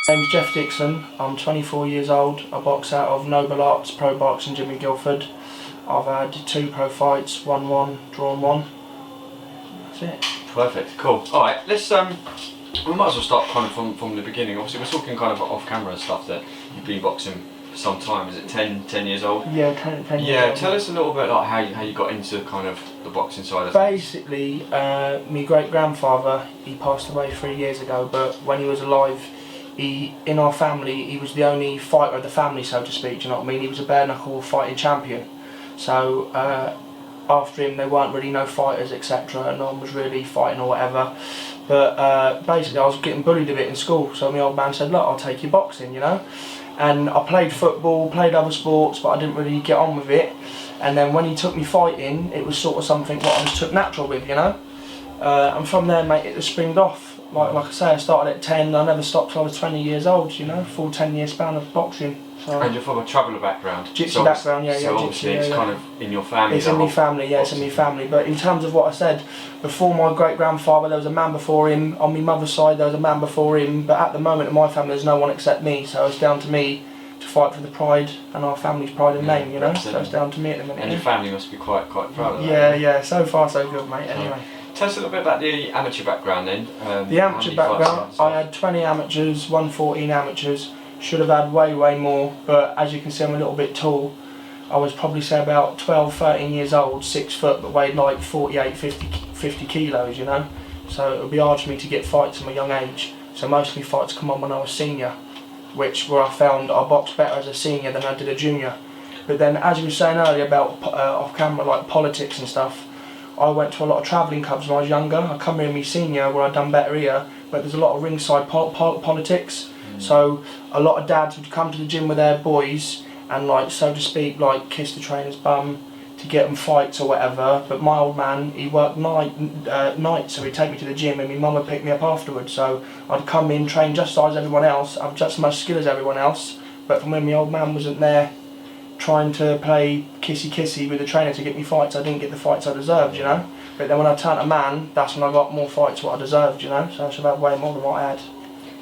My name's Geoff Dixon. I'm 24 years old. I box out of Noble Arts Pro Boxing Gym in Guildford. I've had 2 pro fights, won 1, drawn 1. That's it. Perfect, cool. Alright, let's we might as well start kind of from the beginning. Obviously we're talking kind of off camera and stuff that you've been boxing for some time. Is it 10 years old? Yeah, 10 years old. Yeah, tell us a little bit like how you got into kind of the boxing side of things. Basically, my great grandfather, he passed away 3 years ago, but when he was alive, in our family, he was the only fighter of the family, so to speak, do you know what I mean? He was a bare knuckle fighting champion. So after him there weren't really no fighters, etc. No one was really fighting or whatever. But basically I was getting bullied a bit in school, so my old man said, look, I'll take you boxing, you know. And I played football, played other sports, but I didn't really get on with it. And then when he took me fighting, it was sort of something what I just took natural with, you know. And from there, mate, it just springed off. Like I say, I started at 10, I never stopped till I was 20 years old, you know, full 10-year span of boxing. So. And you're from a traveller background? Gypsy background, yeah, so yeah. obviously Gypsy, it's kind of in your family? It's in my family, yeah, it's in my family. But in terms of what I said, before my great-grandfather there was a man before him, on my mother's side there was a man before him, but at the moment in my family there's no one except me, so it's down to me to fight for the pride and our family's pride and name, you know, so it's down to me at the minute. And your family must be quite proud of that. Yeah, yeah, so far so good, mate, anyway. Tell us a little bit about the amateur background then. The amateur background, I had 20 amateurs, 114 amateurs. Should have had way more, but as you can see I'm a little bit tall. I was probably say about 12, 13 years old, 6 foot, but weighed like 48, 50 kilos, you know. So it would be hard for me to get fights at my young age. So most of my fights come on when I was senior, where I found I boxed better as a senior than I did a junior. But then, as you were saying earlier about off camera, like politics and stuff, I went to a lot of travelling clubs when I was younger. I come here in my senior where I'd done better here, but there's a lot of ringside politics. So a lot of dads would come to the gym with their boys and, like, so to speak, like kiss the trainer's bum to get them fights or whatever. But my old man, he worked nights, so he'd take me to the gym and my mum would pick me up afterwards. So I'd come in, train just as everyone else, have just as much skill as everyone else, but from when my old man wasn't there trying to play kissy with the trainer to get me fights, I didn't get the fights I deserved, you know. But then when I turned a man, that's when I got more fights what I deserved, you know. So I should have way more than what I had.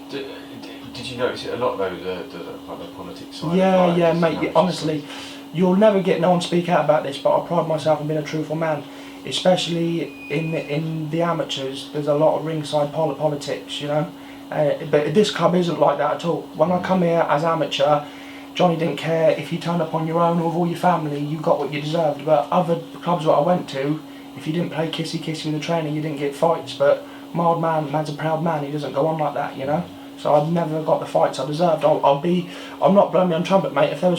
Did you notice it a lot though, the politics side? Yeah, mate. Honestly, you'll never get no one speak out about this, but I pride myself in being a truthful man. Especially in the amateurs, there's a lot of ringside politics, you know. But this club isn't like that at all. When I come here as amateur, Johnny didn't care if you turned up on your own or with all your family, you got what you deserved. But other clubs that I went to, if you didn't play kissy with the trainer, you didn't get fights. But my old man's a proud man, he doesn't go on like that, you know. So I've never got the fights I deserved. I'm not blowing me on trumpet, mate. If there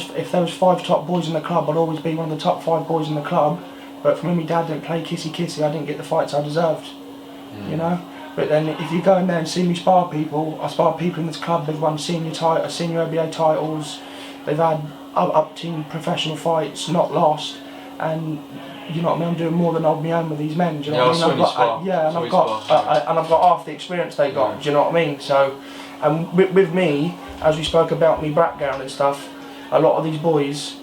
was 5 top boys in the club, I'd always be one of the top 5 boys in the club. But for me, my dad didn't play kissy, I didn't get the fights I deserved, you know. But then if you go in there and see me spar people, I spar people in this club. They've won senior OBA titles. They've had up team professional fights, not lost, and you know what I mean. I'm doing more than I'd my own with these men. Do you know what I mean? I've got half the experience they got. Do you know what I mean? So, and with me, as we spoke about me background and stuff, a lot of these boys,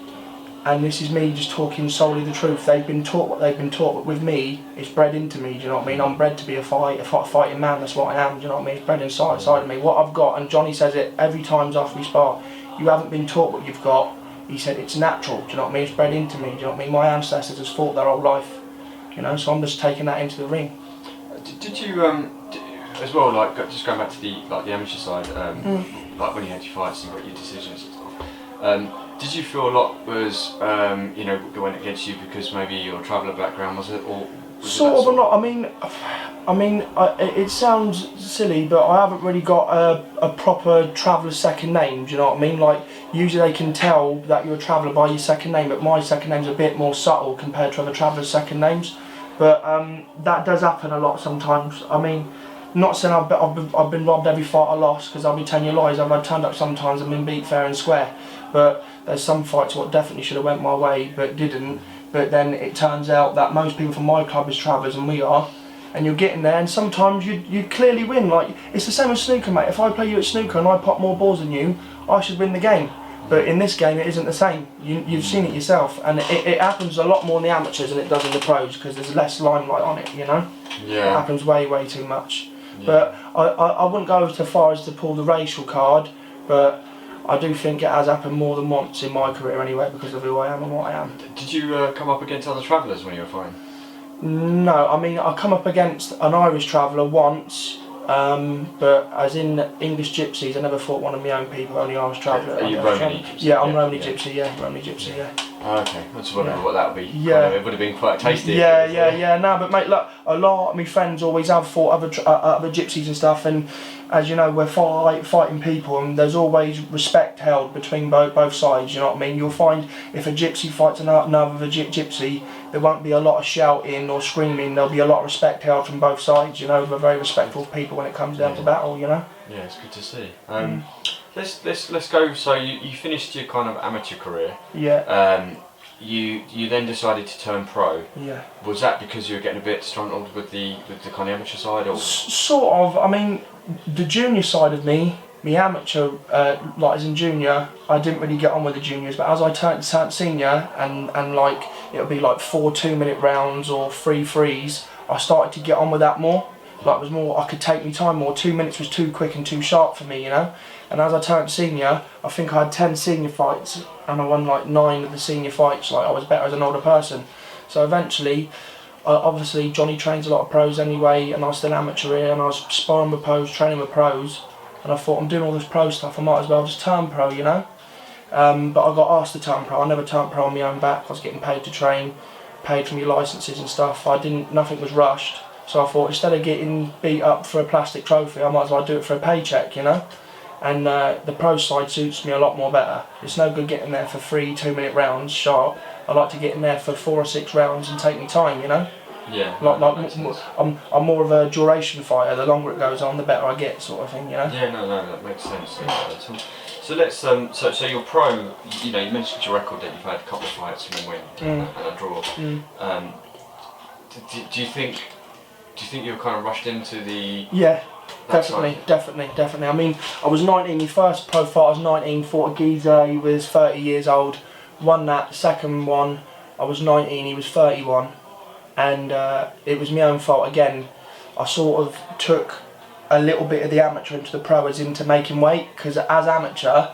and this is me just talking solely the truth. They've been taught what they've been taught, but with me, it's bred into me. Do you know what I mean? I'm bred to be a fighting man. That's what I am. Do you know what I mean? It's bred inside of me. What I've got, and Johnny says it every time after we spar. You haven't been taught what you've got. He said it's natural, do you know what I mean? It's bred into me, do you know what I mean? My ancestors has fought their whole life, you know, so I'm just taking that into the ring. Did you, as well, like, just going back to the amateur side, like when you had your fights and got your decisions and stuff, did you feel a lot was, you know, went against you because maybe your traveller background, was it, or was sort of a lot. I mean, it sounds silly, but I haven't really got a proper traveller's second name, do you know what I mean? Like, usually they can tell that you're a traveller by your second name, but my second name's a bit more subtle compared to other travellers' second names. But that does happen a lot sometimes. I mean, not saying I've been robbed every fight I lost, because I'll be telling you lies. I've turned up sometimes and been beat fair and square. But there's some fights what definitely should have went my way, but didn't. But then it turns out that most people from my club is travellers, and we are. And you're getting there, and sometimes you clearly win. Like, it's the same as snooker, mate. If I play you at snooker and I pop more balls than you, I should win the game. But in this game, it isn't the same. You've seen it yourself, and it happens a lot more in the amateurs than it does in the pros, because there's less limelight on it, you know? Yeah. It happens way too much. But I wouldn't go so far as to pull the racial card, but I do think it has happened more than once in my career anyway, because of who I am and what I am. Did you come up against other travellers when you were fighting? No, I mean, I come up against an Irish traveller once, but as in English Gypsies, I never fought one of my own people, only Irish traveller. Are you Romany Gypsy? Yeah, I'm Romany Gypsy, yeah, Romany Gypsy, yeah. Oh, okay, I just wondering what that would be. Yeah. Kind of, it would have been quite tasty. Yeah. No, but mate, look, a lot of my friends always have fought other gypsies and stuff, and as you know, we're fighting people, and there's always respect held between both sides. You know what I mean? You'll find if a gypsy fights another gypsy, there won't be a lot of shouting or screaming. There'll be a lot of respect held from both sides. You know, we're very respectful people when it comes down to battle. You know. Yeah, it's good to see. Let's go. So you finished your kind of amateur career. Yeah. You then decided to turn pro. Yeah. Was that because you were getting a bit struggled with the kind of amateur side, or? Sort of. I mean, the junior side of me, amateur, like as in junior, I didn't really get on with the juniors. But as I turned senior, and like it would be like 4 2-minute rounds or 3 threes, I started to get on with that more. Like it was more, I could take my time more. 2 minutes was too quick and too sharp for me, you know. And as I turned senior, I think I had 10 senior fights, and I won like 9 of the senior fights. Like I was better as an older person. So eventually, obviously Johnny trains a lot of pros anyway, and I was still amateur here, and I was sparring with pros, training with pros, and I thought, I'm doing all this pro stuff, I might as well just turn pro, you know. But I got asked to turn pro. I never turned pro on my own back. I was getting paid to train, paid for my licences and stuff. Nothing was rushed. So I thought, instead of getting beat up for a plastic trophy, I might as well do it for a paycheck, you know. And the pro side suits me a lot more better. It's no good getting there for 3 2-minute rounds sharp. I like to get in there for 4 or 6 rounds and take my time, you know. Yeah. I'm more of a duration fighter. The longer it goes on, the better I get, sort of thing, you know. Yeah, no, that makes sense. So let's so you're pro. You know, you mentioned your record that you've had a couple of fights and a win and a draw. Do you think you were kind of rushed into the? Yeah. Definitely. I mean, I was 19, my first pro fight I was 19, fought a geezer, he was 30 years old, won that. Second one, I was 19, he was 31, and it was my own fault again. I sort of took a little bit of the amateur into the pro, as into making weight, because as amateur,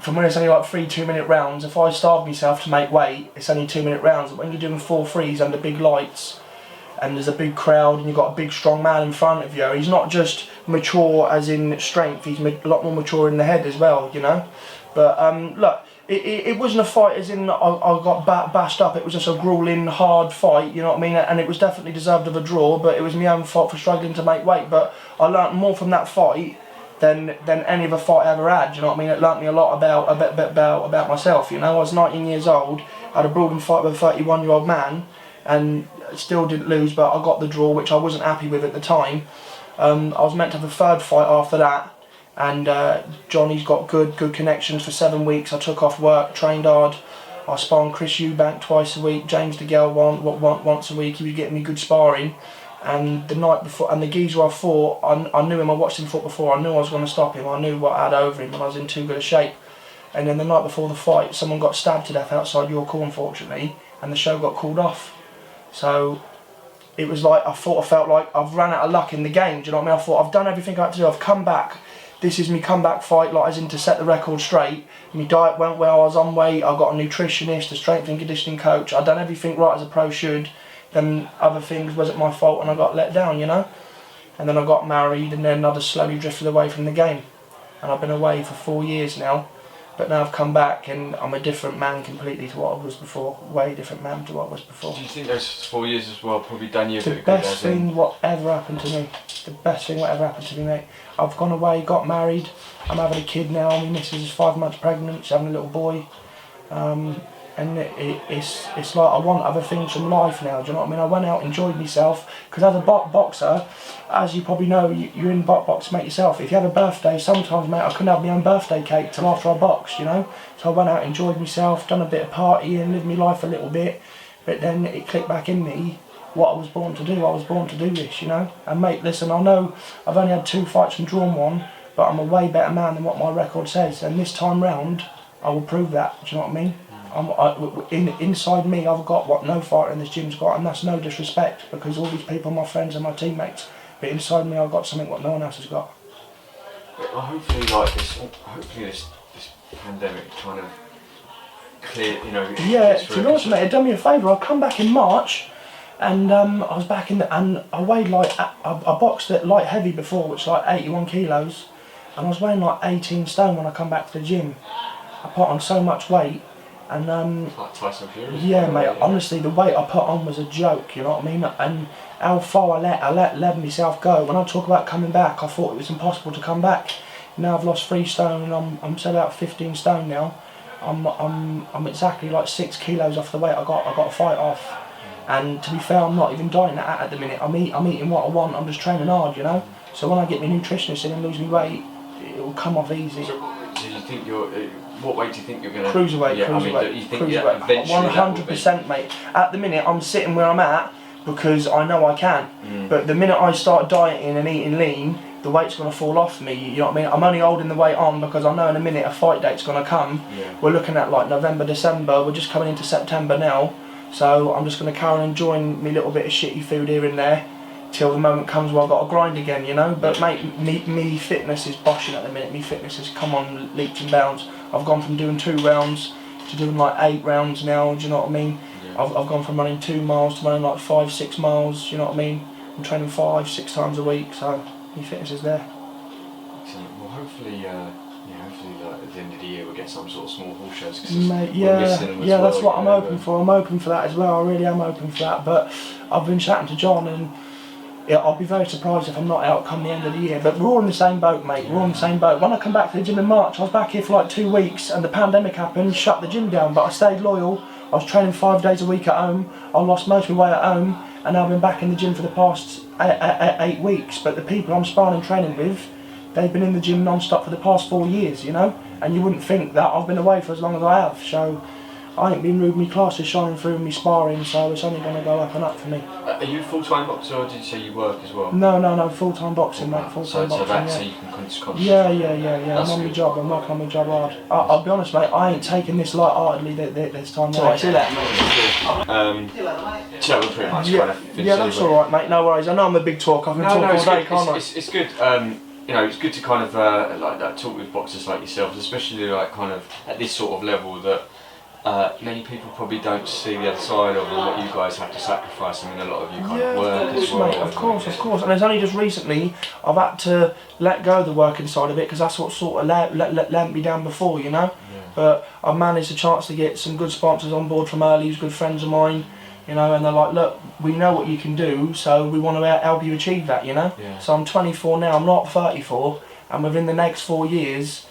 from when it's only like 3 2-minute rounds, if I starve myself to make weight, it's only 2-minute rounds. But when you're doing 4 threes under big lights, and there's a big crowd and you've got a big strong man in front of you, he's not just mature as in strength, he's a lot more mature in the head as well, you know. But look, it wasn't a fight as in I got bashed up. It was just a grueling hard fight, you know what I mean, and it was definitely deserved of a draw, but it was my own fault for struggling to make weight. But I learnt more from that fight than any other fight I ever had, you know what I mean. It learnt me a lot about myself, you know. I was 19 years old, I had a brawling fight with a 31-year-old man, and still didn't lose, but I got the draw, which I wasn't happy with at the time. I was meant to have a third fight after that, and Johnny's got good connections. For 7 weeks I took off work, trained hard. I sparred Chris Eubank twice a week, James DeGale once a week. He was getting me good sparring, and the night before, and the geezer I fought, I knew him, I watched him fight before, I knew I was going to stop him, I knew what I had over him, and I was in too good a shape. And then the night before the fight, someone got stabbed to death outside York Hall, unfortunately, and the show got called off. So it was like, I felt like I've run out of luck in the game, do you know what I mean? I thought, I've done everything I had to do, I've come back, this is my comeback fight, like as in to set the record straight. My diet went well, I was on weight, I got a nutritionist, a strength and conditioning coach, I'd done everything right as a pro should. Then other things wasn't my fault and I got let down, you know. And then I got married, and then I just slowly drifted away from the game. And I've been away for 4 years now. But now I've come back and I'm a different man completely to what I was before. Way different man to what I was before. Do you think those 4 years as well probably done you a bit The of good? best thing whatever happened to me. The best thing whatever happened to me, mate. I've gone away, got married. I'm having a kid now. My missus is 5 months pregnant. She's having a little boy. And it's like I want other things from life now, do you know what I mean? I went out, enjoyed myself, because as a boxer, as you probably know, you're in box to make yourself. If you have a birthday, sometimes, mate, I couldn't have my own birthday cake till after I boxed, you know? So I went out, enjoyed myself, done a bit of partying, lived my life a little bit, but then it clicked back in me what I was born to do. I was born to do this, you know? And mate, listen, I know I've only had 2 fights and drawn 1, but I'm a way better man than what my record says, and this time round, I will prove that, do you know what I mean? Inside me, I've got what no fighter in this gym's got, and that's no disrespect, because all these people are my friends and my teammates, but inside me I've got something what no one else has got. Well, hopefully, like this pandemic kind of clear, you know. Yeah, to be honest, mate, it done me a favour. I come back in March, and I was back in and I weighed like I boxed at light heavy before, which is like 81 kilos, and I was weighing like 18 stone when I come back to the gym. I put on so much weight, and like Tyson Fury. yeah, mate. Honestly, the weight I put on was a joke. You know what I mean? And how far I let myself go. When I talk about coming back, I thought it was impossible to come back. Now I've lost 3 stone, and I'm still about 15 stone now. I'm exactly like 6 kilos off the weight I got to fight off. And to be fair, I'm not even dieting at the minute. I'm eating what I want. I'm just training hard, you know. So when I get my nutritionist in and lose me weight, it will come off easy. So you think you're? What weight do you think you're gonna? Cruiserweight, yeah, cruiserweight, I mean, you think cruiserweight. eventually 100%, mate. At the minute, I'm sitting where I'm at because I know I can. But the minute I start dieting and eating lean, the weight's going to fall off me, you know what I mean? I'm only holding the weight on because I know in a minute a fight date's going to come. Yeah. We're looking at like November, December, we're just coming into September now. So I'm just going to carry on enjoying me little bit of shitty food here and there till the moment comes where I've got to grind again, you know? But mate, me fitness is boshing at the minute. Me fitness has come on leaps and bounds. I've gone from doing 2 rounds to doing like 8 rounds now, do you know what I mean? Yeah. I've gone from running 2 miles to running like 5-6 miles, you know what I mean? I'm training 5-6 times a week, so my fitness is there. Excellent. Well, hopefully, hopefully like, at the end of the year we'll get some sort of small horse shows. Cause Mate, we're missing them as yeah, well, that's what you I'm know, hoping for. I'm hoping for that as well. I really am hoping for that. But I've been chatting to John, and yeah, I'll be very surprised if I'm not out come the end of the year. But we're all in the same boat, mate. We're all in the same boat. When I come back to the gym in March, I was back here for like 2 weeks, and the pandemic happened, shut the gym down. But I stayed loyal. I was training 5 days a week at home. I lost most of my weight at home, and I've been back in the gym for the past 8 weeks. But the people I'm sparring and training with, they've been in the gym non-stop for the past 4 years, you know? And you wouldn't think that I've been away for as long as I have. So I ain't been rude, my class is shining through me sparring, so it's only going to go up and up for me. Are you a full-time boxer, or did you say you work as well? No, full-time boxing, mate, full-time boxing, So you can just yeah, I'm on my job, I'm working on my job hard. I'll be honest, mate, I ain't taking this light-heartedly this time. Right, see that, mate. So we're pretty much kind of finished. Yeah, that's alright, mate, no worries. I know I'm a big talker, I can talk all day, can't I? It's good. You know, it's good to kind of like that talk with boxers like yourselves, especially like kind of at this sort of level that many people probably don't see the other side of what you guys have to sacrifice. I mean, a lot of you kind of work as well. Mate, of course. And it's only just recently I've had to let go of the working side of it because that's what sort of let me down before, you know. Yeah. But I've managed a chance to get some good sponsors on board from early, who's good friends of mine. You know, and they're like, look, we know what you can do, so we want to help you achieve that, you know? Yeah. So I'm 24 now, I'm not 34, and within the next 4 years,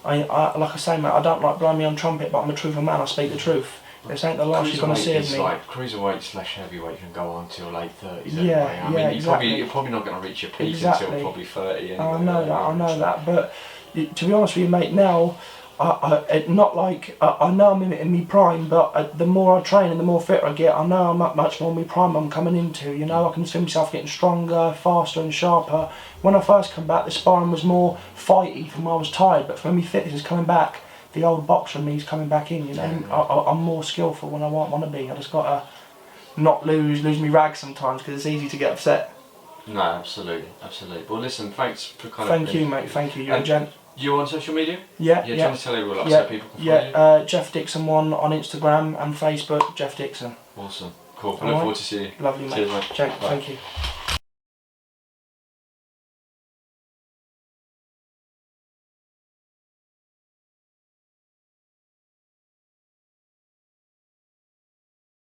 I like I say, mate, I don't like blowing me on trumpet, but I'm a truthful man, I speak the truth. This ain't the last you're going to see of me. Like cruiserweight/heavyweight can go on till late 30s Yeah, anyway. I mean, exactly. you're probably not going to reach your peak Exactly. until probably 30 anyway. I know that, but to be honest with you, mate, now, not like I know I'm in my prime, but the more I train and the more fit I get, I know how much more my prime I'm coming into. You know, I can see myself getting stronger, faster, and sharper. When I first come back, the sparring was more fighty from when I was tired, but when my fitness is coming back, the old boxer in me is coming back in. You know, yeah. I'm more skillful when I want to be. I just gotta not lose me rag sometimes because it's easy to get upset. No, absolutely. Well, listen, thanks for kind of. Thank you, mate. Thank you. You're a gent. You on social media? Yeah. Do you want to tell everyone so people can follow you? GEOFF DIXON 1 on Instagram and Facebook, GEOFF DIXON. Awesome. Cool. I look forward to seeing you. Lovely, mate. Cheers, mate. Thank you.